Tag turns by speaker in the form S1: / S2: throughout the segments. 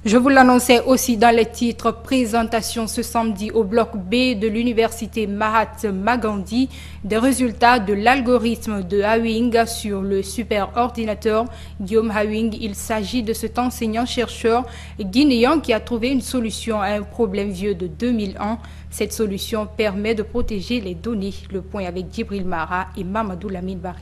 S1: Je vous l'annonçais aussi dans les titres. Présentation ce samedi au bloc B de l'université Mahatma Gandhi des résultats de l'algorithme de Hawing sur le superordinateur Guillaume Hawing. Il s'agit de cet enseignant-chercheur guinéen qui a trouvé une solution à un problème vieux de 2001. Cette solution permet de protéger les données. Le point avec Djibril Mara et Mamadou Lamine Bari.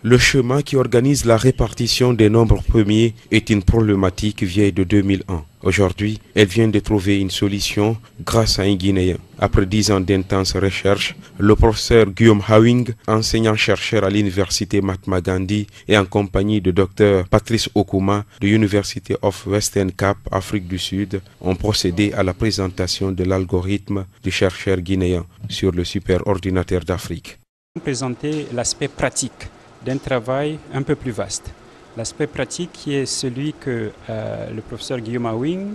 S2: Le schéma qui organise la répartition des nombres premiers est une problématique vieille de 2001. Aujourd'hui, elle vient de trouver une solution grâce à un Guinéen. Après 10 ans d'intenses recherches, le professeur Guillaume Hawing, enseignant-chercheur à l'université Mahatma Gandhi et en compagnie de Dr Patrice Okuma de University of Western Cape, Afrique du Sud, ont procédé à la présentation de l'algorithme du chercheur guinéen sur le superordinateur d'Afrique.
S3: Présenter l'aspect pratique d'un travail un peu plus vaste. L'aspect pratique qui est celui que le professeur Guillaume Hawing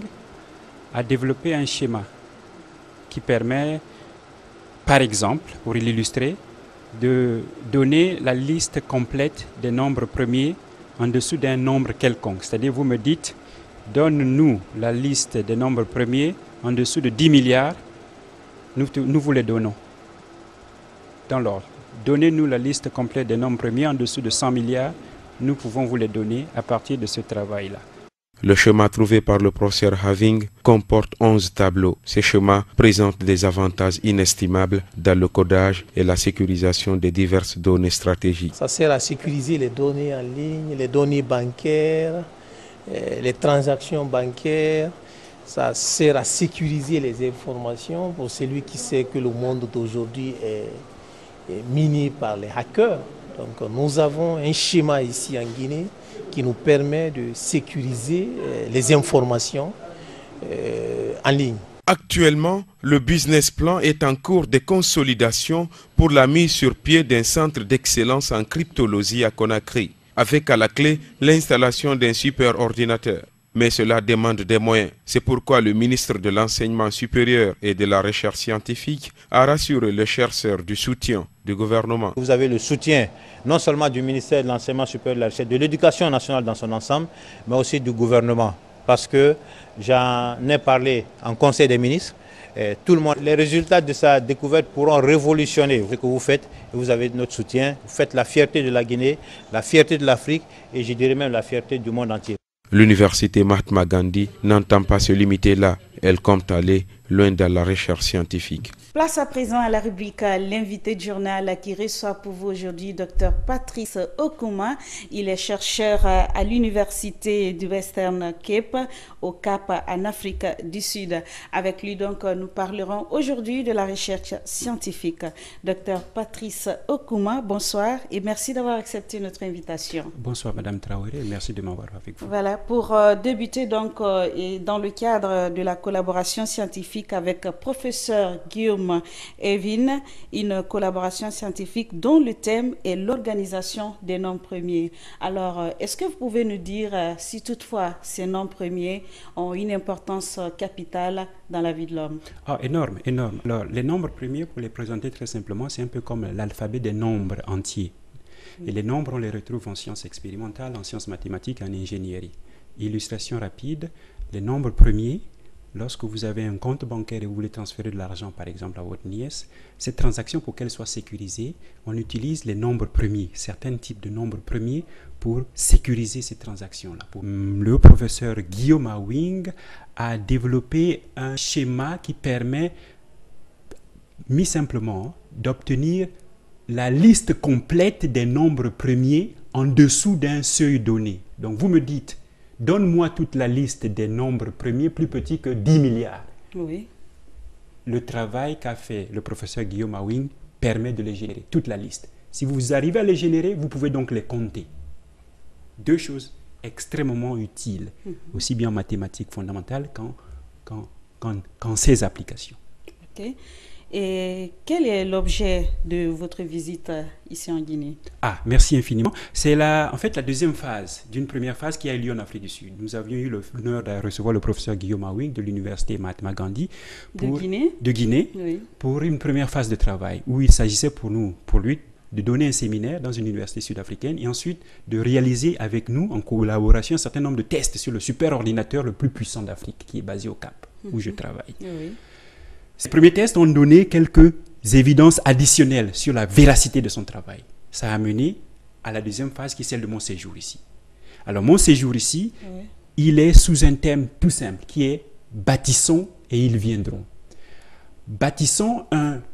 S3: a développé un schéma qui permet, par exemple, pour l'illustrer, de donner la liste complète des nombres premiers en dessous d'un nombre quelconque. C'est-à-dire, vous me dites, donne-nous la liste des nombres premiers en dessous de 10 milliards, nous vous les donnons dans l'ordre. Donnez-nous la liste complète des nombres premiers en dessous de 100 milliards. Nous pouvons vous les donner à partir de ce travail-là.
S2: Le schéma trouvé par le professeur Hawing comporte 11 tableaux. Ces schémas présentent des avantages inestimables dans le codage et la sécurisation des diverses données stratégiques.
S4: Ça sert à sécuriser les données en ligne, les données bancaires, les transactions bancaires. Ça sert à sécuriser les informations pour celui qui sait que le monde d'aujourd'hui est miné par les hackers. Donc nous avons un schéma ici en Guinée qui nous permet de sécuriser les informations en ligne.
S2: Actuellement, le business plan est en cours de consolidation pour la mise sur pied d'un centre d'excellence en cryptologie à Conakry, avec à la clé l'installation d'un superordinateur. Mais cela demande des moyens. C'est pourquoi le ministre de l'Enseignement supérieur et de la Recherche scientifique a rassuré les chercheurs du soutien du gouvernement.
S5: Vous avez le soutien non seulement du ministère de l'Enseignement supérieur et de la Recherche, de l'Éducation nationale dans son ensemble, mais aussi du gouvernement. Parce que j'en ai parlé en Conseil des ministres. Tout le monde, les résultats de sa découverte pourront révolutionner ce que vous faites. Et vous avez notre soutien. Vous faites la fierté de la Guinée, la fierté de l'Afrique et je dirais même la fierté du monde entier.
S2: L'université Mahatma Gandhi n'entend pas se limiter là. Elle compte aller loin dans la recherche scientifique.
S6: Place à présent à la rubrique L'invité du journal qui reçoit pour vous aujourd'hui Dr Patrice Okuma. Il est chercheur à l'université du Western Cape, au Cap en Afrique du Sud. Avec lui donc nous parlerons aujourd'hui de la recherche scientifique. Dr Patrice Okuma, bonsoir et merci d'avoir accepté notre invitation.
S3: Bonsoir Madame Traoré, merci de m'avoir avec vous.
S6: Voilà, pour débuter donc et dans le cadre de la collaboration scientifique avec professeur Guillaume Hawing, une collaboration scientifique dont le thème est l'organisation des nombres premiers. Alors, est-ce que vous pouvez nous dire si toutefois ces nombres premiers ont une importance capitale dans la vie de l'homme?
S3: Ah, énorme, énorme. Alors, les nombres premiers, pour les présenter très simplement, c'est un peu comme l'alphabet des nombres entiers. Et les nombres, on les retrouve en sciences expérimentales, en sciences mathématiques, en ingénierie. Illustration rapide, les nombres premiers, lorsque vous avez un compte bancaire et vous voulez transférer de l'argent, par exemple, à votre nièce, cette transaction, pour qu'elle soit sécurisée, on utilise les nombres premiers, certains types de nombres premiers pour sécuriser ces transactions-là. Le professeur Guillaume Hawing a développé un schéma qui permet, mis simplement, d'obtenir la liste complète des nombres premiers en dessous d'un seuil donné. Donc vous me dites, donne-moi toute la liste des nombres premiers plus petits que 10 milliards.
S6: Oui.
S3: Le travail qu'a fait le professeur Guillaume Hawing permet de les générer, toute la liste. Si vous arrivez à les générer, vous pouvez donc les compter. Deux choses extrêmement utiles, aussi bien en mathématiques fondamentales qu'en ses applications.
S6: Ok. Et quel est l'objet de votre visite ici en Guinée?
S3: Ah, merci infiniment. C'est en fait la deuxième phase d'une première phase qui a eu lieu en Afrique du Sud. Nous avions eu l'honneur de recevoir le professeur Guillaume Hawing de l'université Mahatma Gandhi
S6: de Guinée,
S3: oui, pour une première phase de travail où il s'agissait pour lui de donner un séminaire dans une université sud-africaine et ensuite de réaliser avec nous, en collaboration, un certain nombre de tests sur le superordinateur le plus puissant d'Afrique, qui est basé au Cap, où je travaille.
S6: Oui.
S3: Ces premiers tests ont donné quelques évidences additionnelles sur la véracité de son travail. Ça a mené à la deuxième phase, qui est celle de mon séjour ici. Alors, mon séjour ici, il est sous un thème tout simple, qui est « Bâtissons et ils viendront ». Bâtissons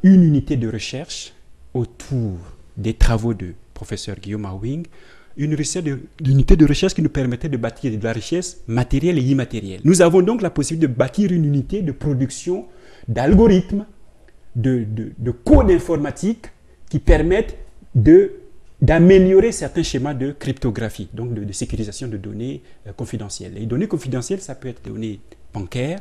S3: une unité de recherche autour des travaux de professeur Guillaume Awing, une unité de recherche qui nous permettait de bâtir de la richesse matérielle et immatérielle. Nous avons donc la possibilité de bâtir une unité de production d'algorithmes, de code informatique qui permettent d'améliorer certains schémas de cryptographie, donc de sécurisation de données confidentielles. Les données confidentielles, ça peut être des données bancaires,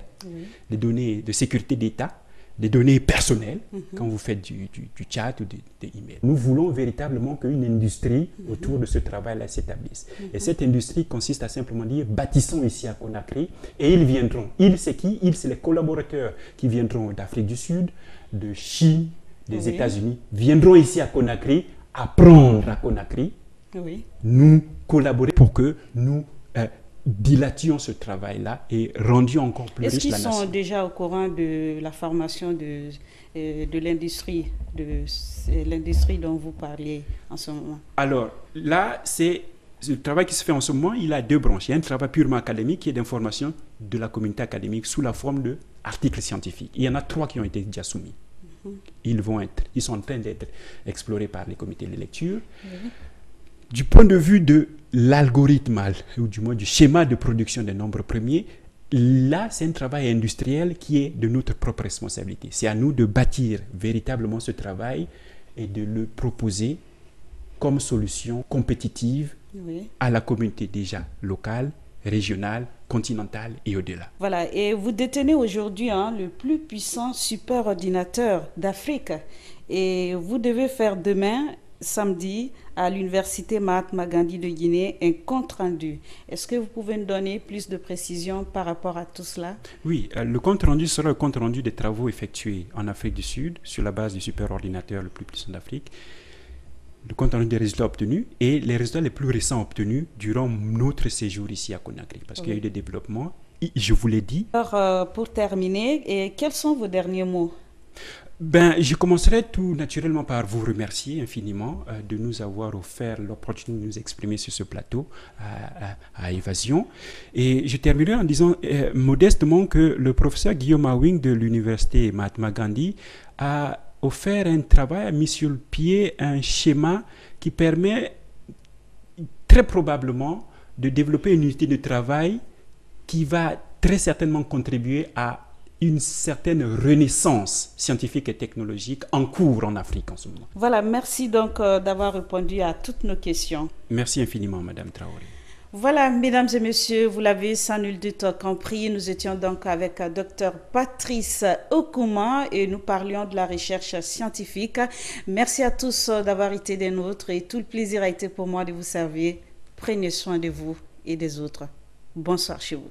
S3: des données de sécurité d'État, des données personnelles, quand vous faites du chat ou des emails. Nous voulons véritablement qu'une industrie autour de ce travail-là s'établisse. Et cette industrie consiste à simplement dire, bâtissons ici à Conakry, et ils viendront. Ils, c'est qui? Ils, c'est les collaborateurs qui viendront d'Afrique du Sud, de Chine, des États-Unis, viendront ici à Conakry, apprendre à Conakry, nous collaborer pour que nous dilations ce travail-là et rendions encore plus riche la nation.
S6: Est-ce qu'ils sont déjà au courant de la formation de l'industrie, dont vous parlez en ce moment?
S3: Alors là, c'est le travail qui se fait en ce moment, il a deux branches. Il y a un travail purement académique qui est d'information de la communauté académique sous la forme d'articles scientifiques. Il y en a 3 qui ont été déjà soumis. Ils sont en train d'être explorés par les comités de lecture. Du point de vue de l'algorithme, ou du moins du schéma de production des nombres premiers, là, c'est un travail industriel qui est de notre propre responsabilité. C'est à nous de bâtir véritablement ce travail et de le proposer comme solution compétitive à la communauté déjà locale, régionale, continentale et au-delà.
S6: Voilà, et vous détenez aujourd'hui le plus puissant superordinateur d'Afrique. Et vous devez faire demain, samedi, à l'université Mahatma Gandhi de Guinée, un compte-rendu. Est-ce que vous pouvez nous donner plus de précisions par rapport à tout cela? Oui,
S3: le compte-rendu sera le compte-rendu des travaux effectués en Afrique du Sud sur la base du superordinateur le plus puissant d'Afrique, le compte-rendu des résultats obtenus et les résultats les plus récents obtenus durant notre séjour ici à Conakry, parce qu'il y a eu des développements, je vous l'ai dit.
S6: Alors, pour terminer, quels sont vos derniers mots?
S3: Je commencerai tout naturellement par vous remercier infiniment de nous avoir offert l'opportunité de nous exprimer sur ce plateau à Évasion. Et je terminerai en disant modestement que le professeur Guillaume Awing de l'université Mahatma Gandhi a offert un travail, a mis sur le pied un schéma qui permet très probablement de développer une unité de travail qui va très certainement contribuer à une certaine renaissance scientifique et technologique en cours en Afrique en ce moment.
S6: Voilà, merci donc d'avoir répondu à toutes nos questions.
S3: Merci infiniment, Madame Traoré.
S6: Voilà, mesdames et messieurs, vous l'avez sans nul doute compris, nous étions donc avec Dr Patrice Okuma et nous parlions de la recherche scientifique. Merci à tous d'avoir été des nôtres et tout le plaisir a été pour moi de vous servir. Prenez soin de vous et des autres. Bonsoir chez vous.